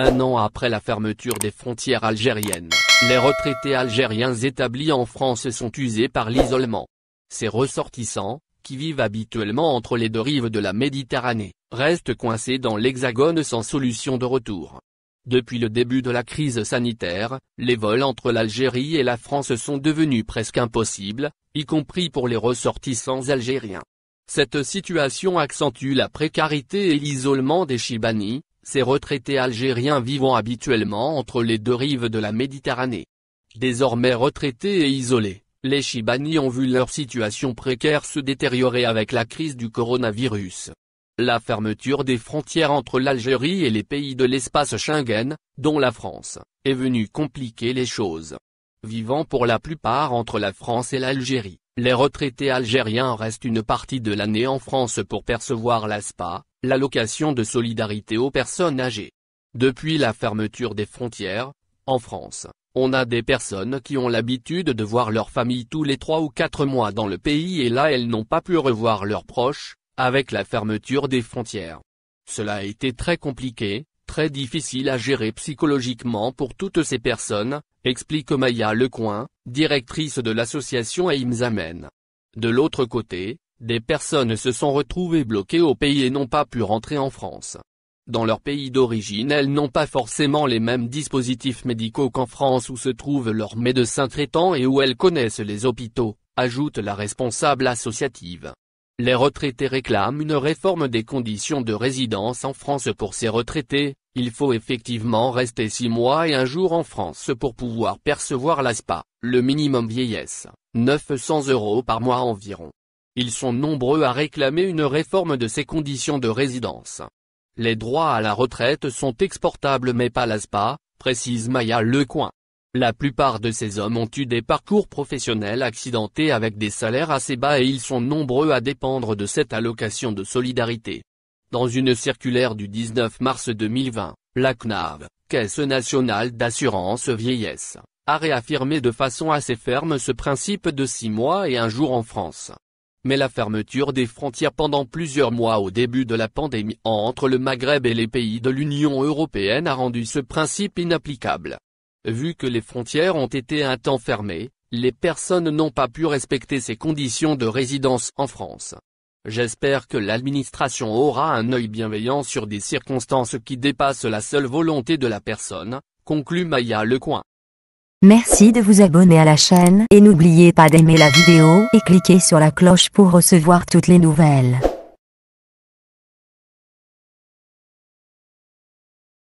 Un an après la fermeture des frontières algériennes, les retraités algériens établis en France sont usés par l'isolement. Ces ressortissants, qui vivent habituellement entre les deux rives de la Méditerranée, restent coincés dans l'Hexagone sans solution de retour. Depuis le début de la crise sanitaire, les vols entre l'Algérie et la France sont devenus presque impossibles, y compris pour les ressortissants algériens. Cette situation accentue la précarité et l'isolement des Chibani, ces retraités algériens vivant habituellement entre les deux rives de la Méditerranée. Désormais retraités et isolés, les Chibani ont vu leur situation précaire se détériorer avec la crise du coronavirus. La fermeture des frontières entre l'Algérie et les pays de l'espace Schengen, dont la France, est venue compliquer les choses. Vivant pour la plupart entre la France et l'Algérie, les retraités algériens restent une partie de l'année en France pour percevoir l'ASPA, l'allocation de solidarité aux personnes âgées. Depuis la fermeture des frontières, en France, on a des personnes qui ont l'habitude de voir leur famille tous les 3 ou 4 mois dans le pays et là elles n'ont pas pu revoir leurs proches, avec la fermeture des frontières. Cela a été très compliqué, très difficile à gérer psychologiquement pour toutes ces personnes, explique Maya Lecoin, directrice de l'association Aimzamen. De l'autre côté, des personnes se sont retrouvées bloquées au pays et n'ont pas pu rentrer en France. Dans leur pays d'origine, elles n'ont pas forcément les mêmes dispositifs médicaux qu'en France où se trouvent leurs médecins traitants et où elles connaissent les hôpitaux, ajoute la responsable associative. Les retraités réclament une réforme des conditions de résidence en France pour ces retraités. Il faut effectivement rester 6 mois et 1 jour en France pour pouvoir percevoir l'ASPA, le minimum vieillesse, 900 € par mois environ. Ils sont nombreux à réclamer une réforme de ces conditions de résidence. Les droits à la retraite sont exportables mais pas l'ASPA, précise Maya Lecoin. La plupart de ces hommes ont eu des parcours professionnels accidentés avec des salaires assez bas et ils sont nombreux à dépendre de cette allocation de solidarité. Dans une circulaire du 19 mars 2020, la CNAV, Caisse nationale d'assurance vieillesse, a réaffirmé de façon assez ferme ce principe de 6 mois et 1 jour en France. Mais la fermeture des frontières pendant plusieurs mois au début de la pandémie entre le Maghreb et les pays de l'Union européenne a rendu ce principe inapplicable. Vu que les frontières ont été un temps fermées, les personnes n'ont pas pu respecter ces conditions de résidence en France. J'espère que l'administration aura un œil bienveillant sur des circonstances qui dépassent la seule volonté de la personne, conclut Maya Lecoin. Merci de vous abonner à la chaîne et n'oubliez pas d'aimer la vidéo et cliquer sur la cloche pour recevoir toutes les nouvelles.